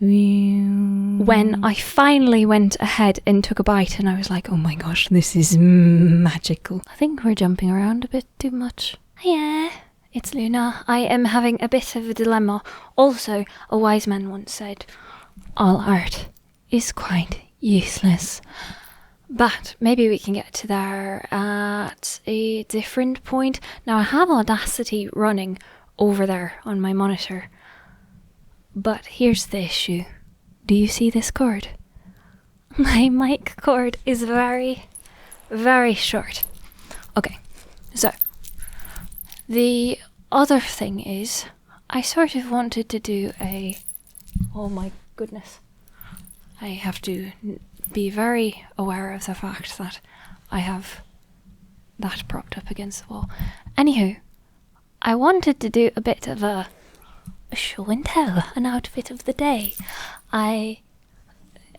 when I finally went ahead and took a bite and I was like, oh my gosh, this is magical. I think we're jumping around a bit too much. Yeah, it's Luna. I am having a bit of a dilemma. Also, a wise man once said, all art is quite useless. But maybe we can get to there at a different point. Now I have Audacity running over there on my monitor. But here's the issue. Do you see this cord? My mic cord is very, very short. Okay, so the other thing is I sort of wanted to do a... Oh my goodness. I have to be very aware of the fact that I have that propped up against the wall. Anywho, I wanted to do a bit of a show and tell, an outfit of the day. I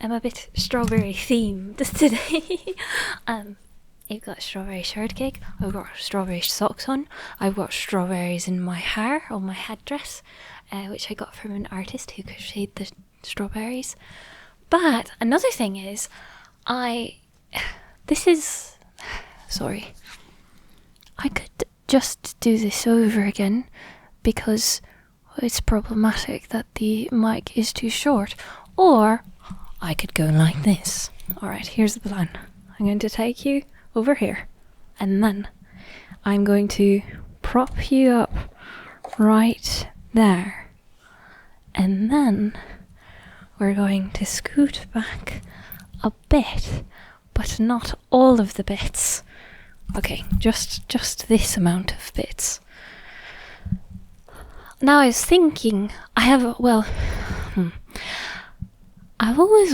am a bit strawberry themed today. I've got strawberry shortcake, I've got strawberry socks on, I've got strawberries in my hair, on my headdress, which I got from an artist who crocheted the strawberries. But another thing is, I could just do this over again because it's problematic that the mic is too short, or I could go like this. Alright, here's the plan. I'm going to take you over here, and then I'm going to prop you up right there, and then we're going to scoot back a bit, but not all of the bits. Okay, just this amount of bits. Now I was thinking, I've always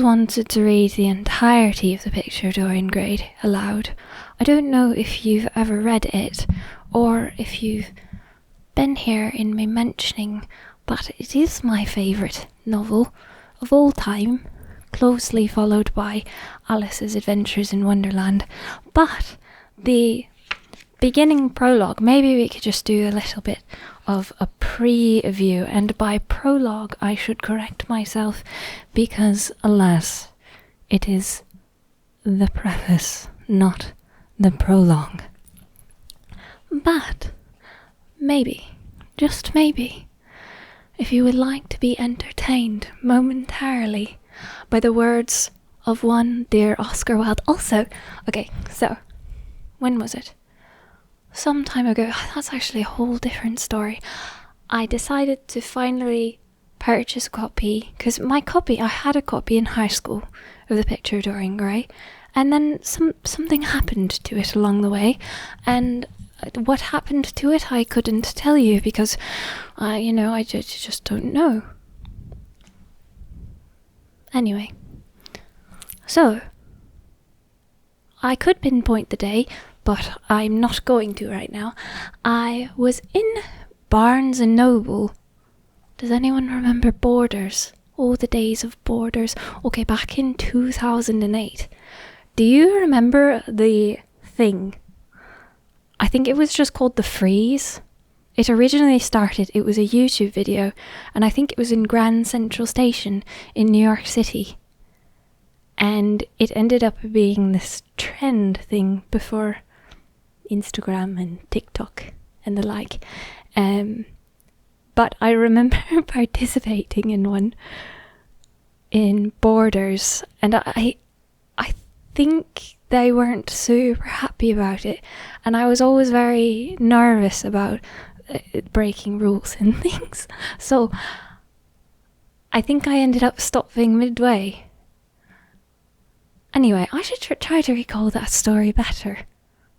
wanted to read the entirety of the Picture of Dorian Gray aloud. I don't know if you've ever read it, or if you've been here in me mentioning, but it is my favourite novel of all time, closely followed by Alice's Adventures in Wonderland. But the beginning prologue, maybe we could just do a little bit of a preview, and by prologue I should correct myself because, alas, it is the preface, not the prologue. But maybe, just maybe, if you would like to be entertained momentarily by the words of one dear Oscar Wilde. Also, okay, so when was it? Some time ago, that's actually a whole different story. I decided to finally purchase a copy, because I had a copy in high school of The Picture of Dorian Gray, and then something happened to it along the way, and what happened to it I couldn't tell you because, I just don't know. Anyway, so I could pinpoint the day, but I'm not going to right now. I was in Barnes & Noble. Does anyone remember Borders? Oh, the days of Borders. Okay, back in 2008. Do you remember the thing? I think it was just called The Freeze. It originally started, it was a YouTube video, and I think it was in Grand Central Station in New York City. And it ended up being this trend thing before Instagram and TikTok and the like. But I remember participating in one in Borders, and I think they weren't super happy about it, and I was always very nervous about breaking rules and things, so I think I ended up stopping midway. Anyway, I should try to recall that story better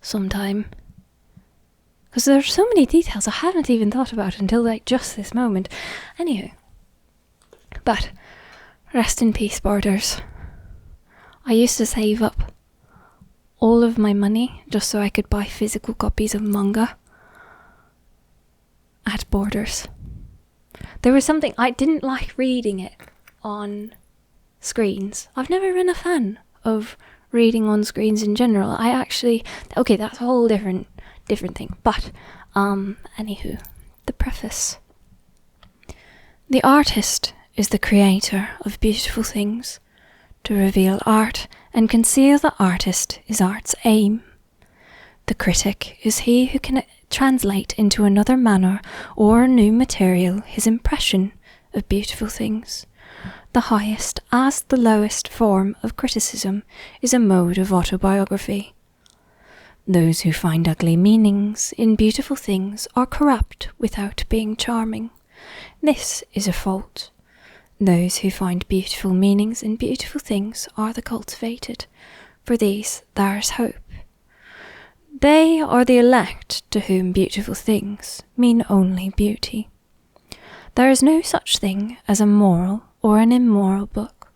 sometime, because there's so many details I haven't even thought about until like just this moment. Anywho, but rest in peace, Borders. I used to save up all of my money just so I could buy physical copies of manga at Borders. There was something, I didn't like reading it on screens. I've never been a fan of reading on screens in general. Okay, that's a whole different thing. But, anywho, the preface. The artist is the creator of beautiful things. To reveal art and conceal the artist is art's aim. The critic is he who can translate into another manner or new material his impression of beautiful things. The highest as the lowest form of criticism is a mode of autobiography. Those who find ugly meanings in beautiful things are corrupt without being charming. This is a fault. Those who find beautiful meanings in beautiful things are the cultivated. For these there is hope. They are the elect to whom beautiful things mean only beauty. There is no such thing as a moral or an immoral book.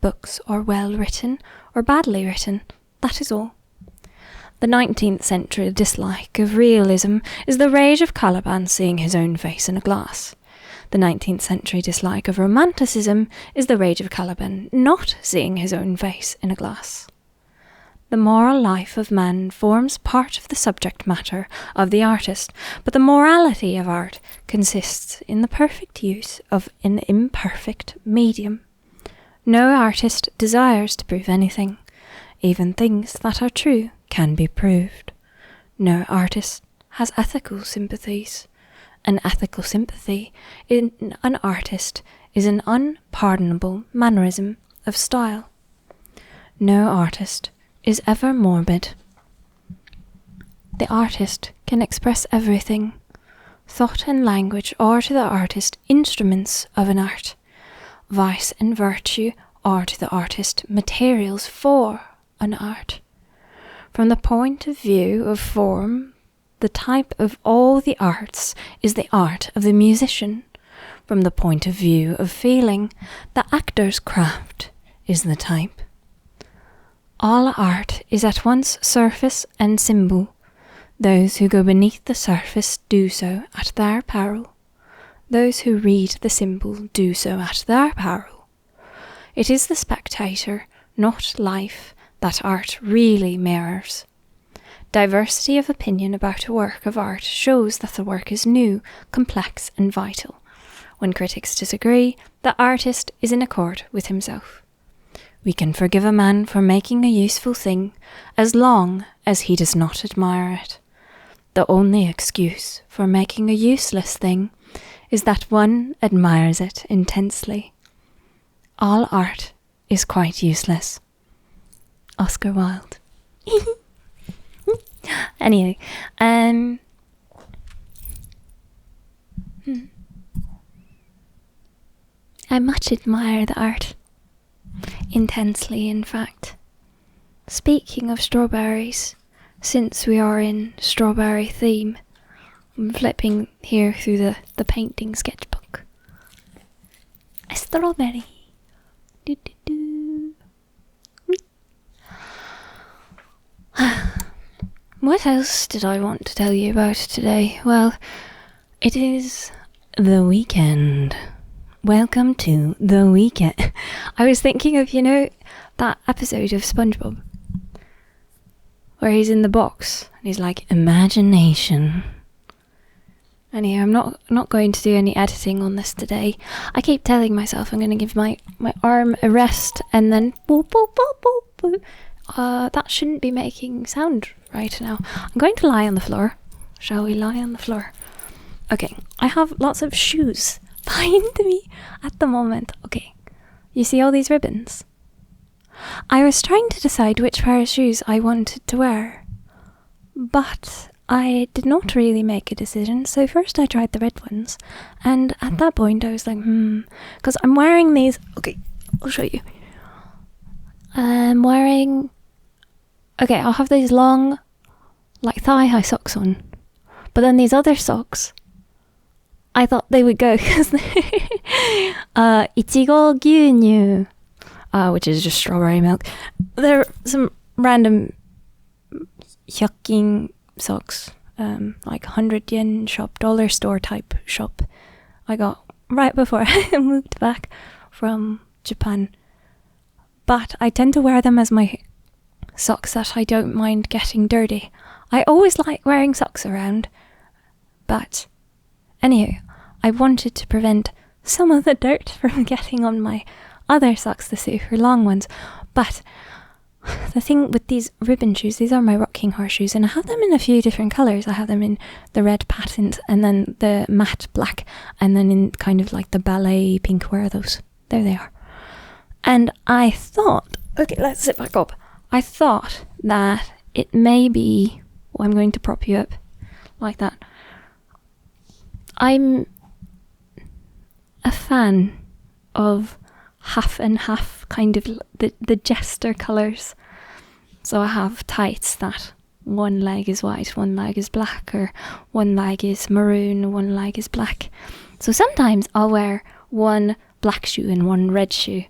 Books are well written or badly written, that is all. The 19th century dislike of realism is the rage of Caliban seeing his own face in a glass. The 19th century dislike of romanticism is the rage of Caliban not seeing his own face in a glass. The moral life of man forms part of the subject matter of the artist, but the morality of art consists in the perfect use of an imperfect medium. No artist desires to prove anything. Even things that are true can be proved. No artist has ethical sympathies. An ethical sympathy in an artist is an unpardonable mannerism of style. No artist is ever morbid. The artist can express everything. Thought and language are to the artist instruments of an art. Vice and virtue are to the artist materials for an art. From the point of view of form, the type of all the arts is the art of the musician. From the point of view of feeling, the actor's craft is the type. All art is at once surface and symbol. Those who go beneath the surface do so at their peril. Those who read the symbol do so at their peril. It is the spectator, not life, that art really mirrors. Diversity of opinion about a work of art shows that the work is new, complex and vital. When critics disagree, the artist is in accord with himself. We can forgive a man for making a useful thing as long as he does not admire it. The only excuse for making a useless thing is that one admires it intensely. All art is quite useless. Oscar Wilde. Anyway, I much admire the art. Intensely, in fact. Speaking of strawberries, since we are in strawberry theme, I'm flipping here through the painting sketchbook. A strawberry. Do, do, do. What else did I want to tell you about today? Well, it is the weekend. Welcome to the weekend. I was thinking of, that episode of SpongeBob where he's in the box and he's like, imagination. Anyhow, I'm not going to do any editing on this today. I keep telling myself I'm going to give my arm a rest and then boop, boop, boop, boop, boop. That shouldn't be making sound right now. I'm going to lie on the floor. Shall we lie on the floor? Okay, I have lots of shoes behind me at the moment. Okay, you see all these ribbons? I was trying to decide which pair of shoes I wanted to wear, but I did not really make a decision, so first I tried the red ones, and at that point I was like, because I'm wearing these. Okay, I'll show you. I'm wearing, I'll have these long, like thigh-high socks on, but then these other socks, I thought they would go because ichigo gyunyu, which is just strawberry milk. They're some random hyakin socks, like 100 yen shop, dollar store type shop. I got right before I moved back from Japan. But I tend to wear them as my socks that I don't mind getting dirty. I always like wearing socks around, but anyhow, I wanted to prevent some of the dirt from getting on my other socks, the super long ones. But the thing with these ribbon shoes, these are my rocking horse shoes, and I have them in a few different colours. I have them in the red patent, and then the matte black, and then in kind of like the ballet pink. Where are those? There they are. And I thought, okay, let's sit back up. I thought that it may be, well, I'm going to prop you up like that. I'm a fan of half and half, kind of the jester colours. So I have tights that one leg is white, one leg is black, or one leg is maroon, one leg is black. So sometimes I'll wear one black shoe and one red shoe.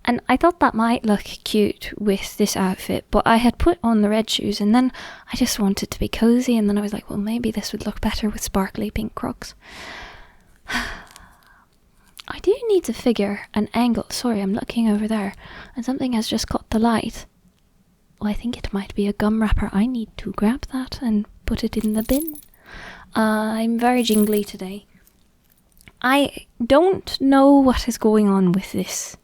And I thought that might look cute with this outfit, but I had put on the red shoes and then I just wanted to be cozy, and then I was like, well, maybe this would look better with sparkly pink Crocs. I do need to figure an angle. Sorry, I'm looking over there and something has just caught the light. Well, I think it might be a gum wrapper. I need to grab that and put it in the bin. I'm very jingly today. I don't know what is going on with this.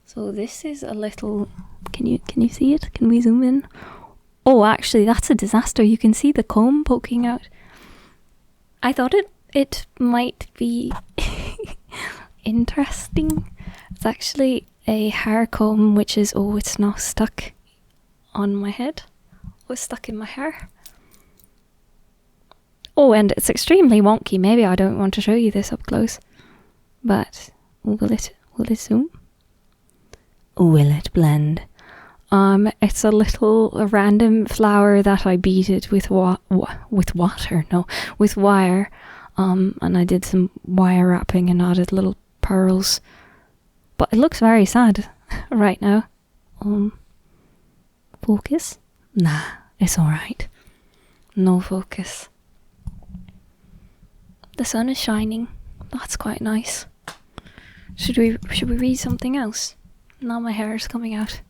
So this is a little, can you see it? Can we zoom in? Oh, actually that's a disaster. You can see the comb poking out. I thought it might be interesting. It's actually a hair comb, which is, oh, it's now stuck on my head. Oh, it's stuck in my hair. Oh, and it's extremely wonky. Maybe I don't want to show you this up close. But will it zoom? Will it blend? It's a random flower that I beaded with water. No, with wire. And I did some wire wrapping and added little pearls. But it looks very sad right now. Focus? Nah, it's alright. No focus. The sun is shining. That's quite nice. Should we read something else? Now my hair is coming out.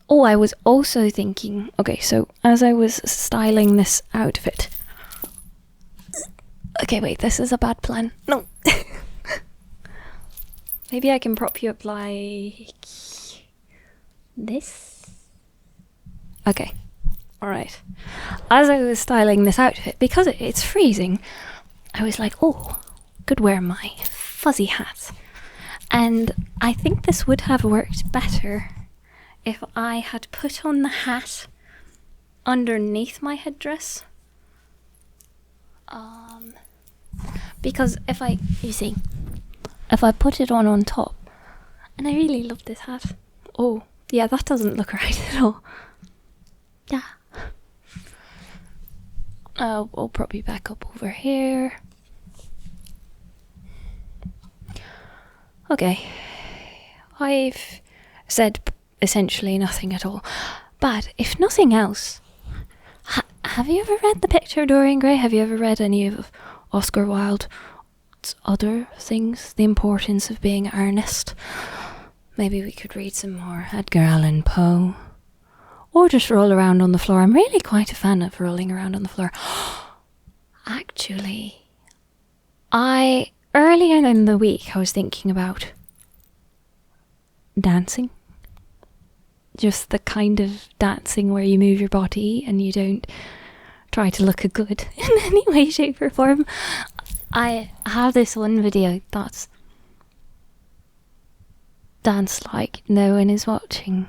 Oh, I was also thinking, okay, so as I was styling this outfit. Okay, wait, this is a bad plan. No. Maybe I can prop you up like this. Okay, alright. As I was styling this outfit, because it's freezing, I was like, oh, could wear my fuzzy hat. And I think this would have worked better if I had put on the hat underneath my headdress. Because if I put it on top, and I really love this hat. Oh, yeah, that doesn't look right at all. Yeah. I'll prop you back up over here. Okay, I've said essentially nothing at all, but if nothing else, have you ever read The Picture of Dorian Gray? Have you ever read any of Oscar Wilde's other things? The Importance of Being Earnest? Maybe we could read some more Edgar Allan Poe, or just roll around on the floor. I'm really quite a fan of rolling around on the floor. Actually, earlier in the week, I was thinking about dancing. Just the kind of dancing where you move your body and you don't try to look good in any way, shape or form. I have this one video that's dance like no one is watching.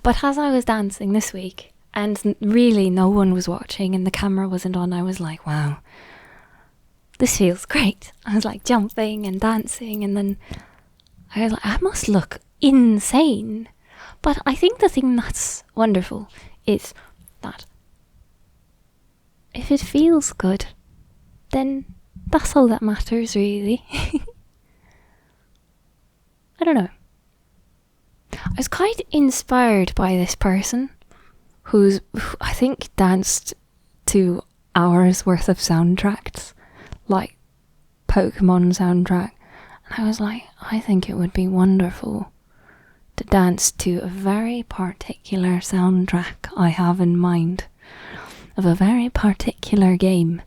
But as I was dancing this week, and really no one was watching and the camera wasn't on, I was like, wow, this feels great. I was like jumping and dancing, and then I was like, I must look insane. But I think the thing that's wonderful is that if it feels good, then that's all that matters, really. I don't know. I was quite inspired by this person who I think danced to hours worth of soundtracks, like Pokemon soundtrack, and I was like, I think it would be wonderful to dance to a very particular soundtrack I have in mind of a very particular game.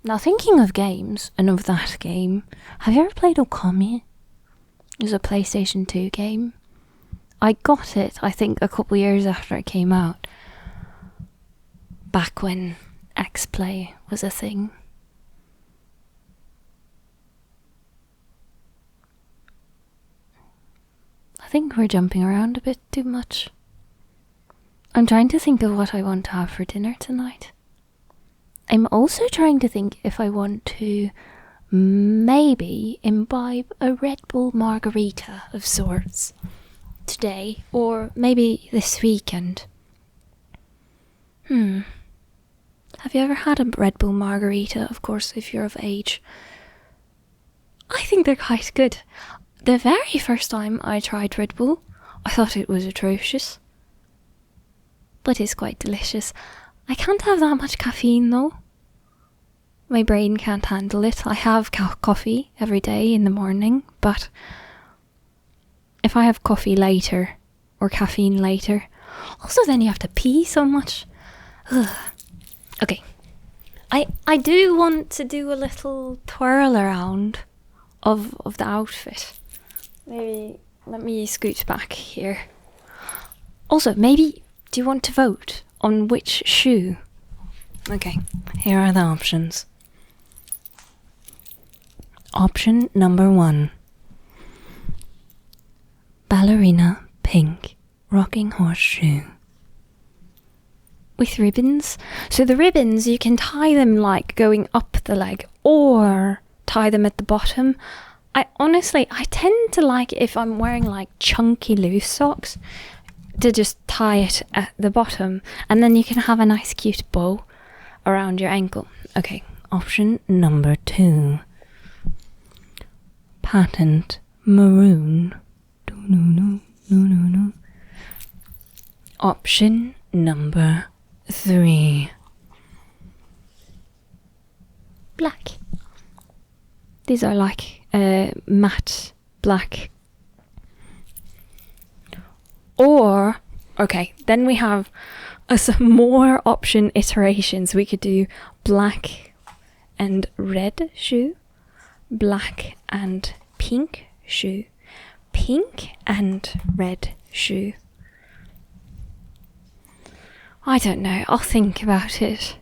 Now, thinking of games, and of that game, have you ever played Okami? It's a PlayStation 2 game. I got it, I think, a couple years after it came out. Back when X-Play was a thing. I think we're jumping around a bit too much. I'm trying to think of what I want to have for dinner tonight. I'm also trying to think if I want to maybe imbibe a Red Bull margarita of sorts today, or maybe this weekend. Have you ever had a Red Bull margarita? Of course, if you're of age. I think they're quite good. The very first time I tried Red Bull, I thought it was atrocious. But it's quite delicious. I can't have that much caffeine though. My brain can't handle it. I have coffee every day in the morning, but if I have coffee later, or caffeine later, also then you have to pee so much. Ugh. Okay. I do want to do a little twirl around of the outfit. Maybe let me scoot back here. Also, maybe do you want to vote on which shoe? Okay, here are the options. Option number 1. Ballerina pink rocking horseshoe. With ribbons. So the ribbons, you can tie them like going up the leg or tie them at the bottom. I tend to like if I'm wearing like chunky loose socks to just tie it at the bottom, and then you can have a nice cute bow around your ankle. Okay, option number 2. Patent maroon. Option number 3. Black. These are like matte black. Or, okay, then we have some more option iterations. We could do black and red shoe, black and pink shoe, pink and red shoe. I don't know, I'll think about it.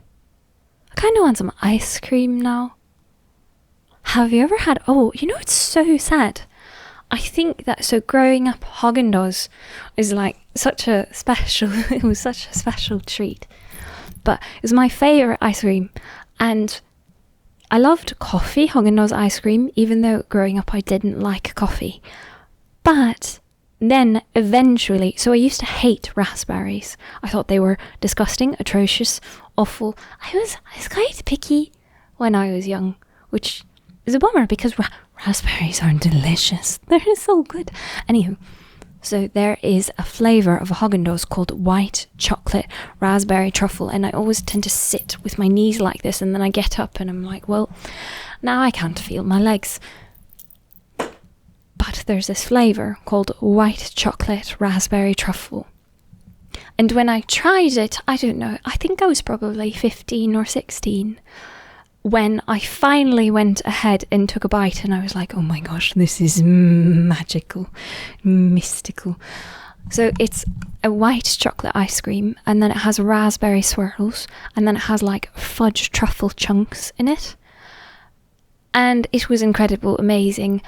I kind of want some ice cream now. Have you ever had, it's so sad. I think that, so growing up, Haagen-Dazs is like it was such a special treat. But it was my favourite ice cream. And I loved coffee, Haagen-Dazs ice cream, even though growing up I didn't like coffee. But then eventually, so I used to hate raspberries. I thought they were disgusting, atrocious, awful. I was quite picky when I was young, which is a bummer because raspberries are delicious. They're so good. Anywho, so there is a flavour of Haagen-Dazs called white chocolate raspberry truffle, and I always tend to sit with my knees like this, and then I get up and I'm like, well, now I can't feel my legs. But there's this flavour called white chocolate raspberry truffle. And when I tried it, I don't know, I think I was probably 15 or 16 when I finally went ahead and took a bite, and I was like, oh my gosh, this is magical, mystical. So it's a white chocolate ice cream, and then it has raspberry swirls, and then it has like fudge truffle chunks in it. And it was incredible, amazing.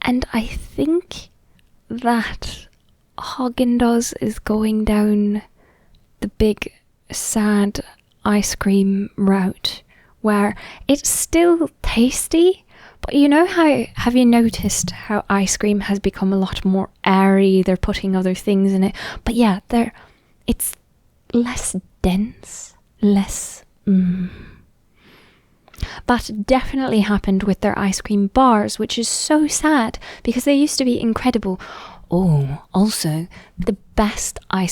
And I think that Haagen-Dazs is going down the big, sad ice cream route, where it's still tasty, but you know how, have you noticed how ice cream has become a lot more airy? They're putting other things in it. But yeah, it's less dense, less That definitely happened with their ice cream bars, which is so sad because they used to be incredible. Oh, also, the best I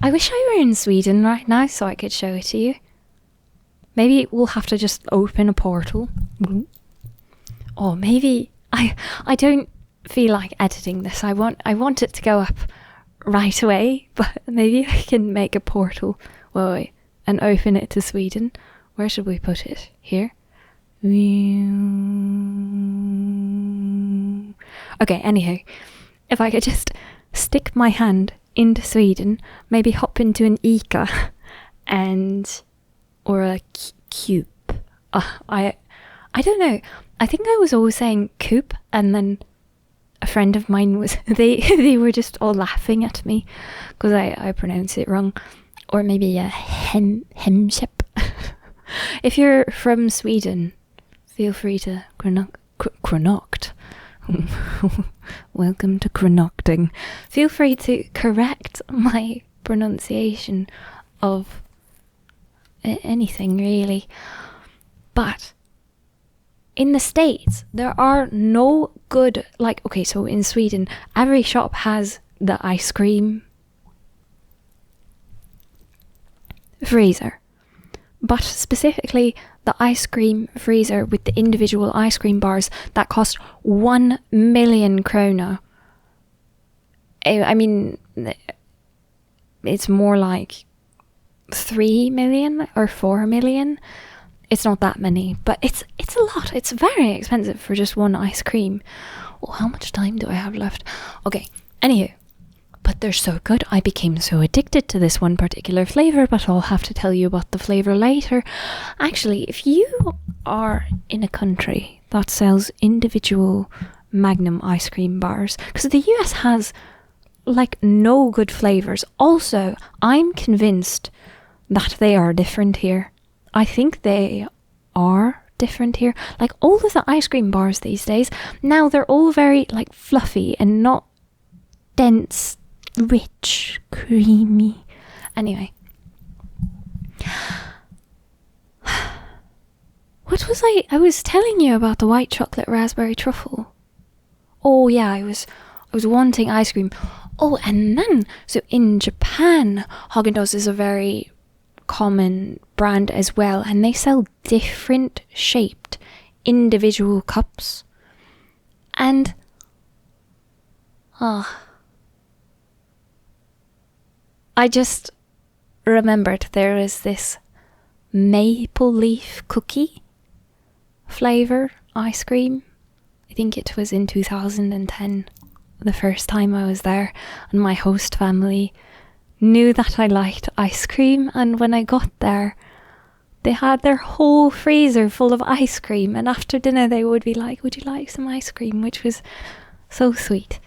wish I were in Sweden right now so I could show it to you. Maybe we'll have to just open a portal. Or maybe I don't feel like editing this. I want it to go up right away, but maybe I can make a portal and open it to Sweden. Where should we put it? Here? Okay, anyhow, if I could just stick my hand into Sweden, maybe hop into an ICA or a Coop. I don't know. I think I was always saying Coop, and then a friend of mine was they were just all laughing at me because I pronounced it wrong. Or maybe a hemköp. If you're from Sweden, feel free to chronoct. Welcome to chronocting. Feel free to correct my pronunciation of anything, really. But in the States, there are no good, like, okay, so in Sweden, every shop has the ice cream freezer. But specifically, the ice cream freezer with the individual ice cream bars that cost 1 million krona. I mean, it's more like 3 million or 4 million. It's not that many, but it's a lot. It's very expensive for just one ice cream. Oh, how much time do I have left? Okay, anywho. But they're so good. I became so addicted to this one particular flavour, but I'll have to tell you about the flavour later. Actually, if you are in a country that sells individual Magnum ice cream bars, because the US has like no good flavours. Also, I'm convinced that they are different here. I think they are different here. Like all of the ice cream bars these days, now they're all very like fluffy and not dense, rich, creamy. Anyway. What was I was telling you about the white chocolate raspberry truffle. Oh yeah, I was wanting ice cream. Oh, and then, so in Japan, Haagen-Dazs is a very common brand as well, and they sell different shaped individual cups. And I just remembered there is this maple leaf cookie flavour ice cream. I think it was in 2010, the first time I was there, and my host family knew that I liked ice cream, and when I got there, they had their whole freezer full of ice cream, and after dinner they would be like, would you like some ice cream? Which was so sweet,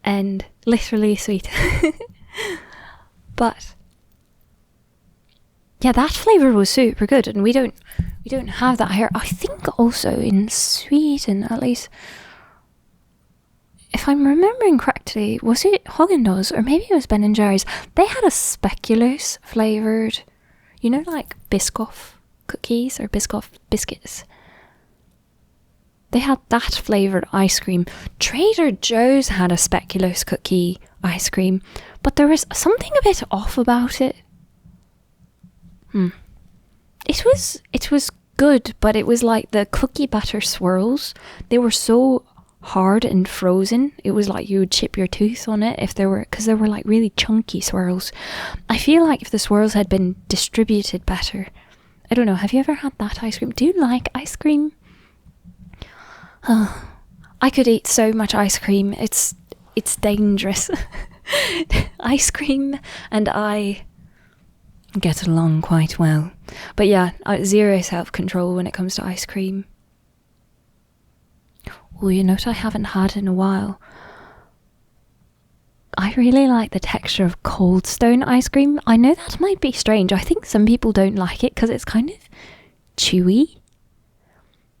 and literally sweet. But yeah, that flavour was super good, and we don't have that here. I think also in Sweden, at least, if I'm remembering correctly, was it Haagen-Dazs or maybe it was Ben & Jerry's? They had a speculoos flavoured, you know, like Biscoff cookies or Biscoff biscuits. They had that flavoured ice cream. Trader Joe's had a speculoos cookie ice cream, but there was something a bit off about it. It was good, but it was like the cookie batter swirls. They were so hard and frozen. It was like you would chip your tooth on it if there were, because there were like really chunky swirls. I feel like if the swirls had been distributed better. I don't know, have you ever had that ice cream? Do you like ice cream? Oh, I could eat so much ice cream. It's dangerous. Ice cream and I get along quite well. But yeah, zero self-control when it comes to ice cream. Oh, you know what I haven't had in a while? I really like the texture of Cold Stone ice cream. I know that might be strange. I think some people don't like it because it's kind of chewy.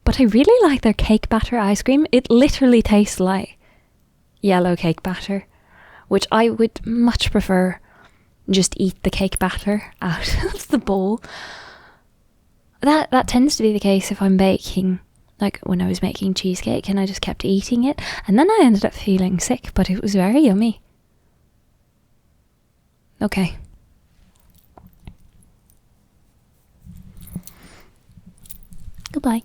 But I really like their cake batter ice cream. It literally tastes like yellow cake batter, which I would much prefer just eat the cake batter out of the bowl. That tends to be the case if I'm baking. Like when I was making cheesecake and I just kept eating it, and then I ended up feeling sick, but it was very yummy. Okay. Goodbye.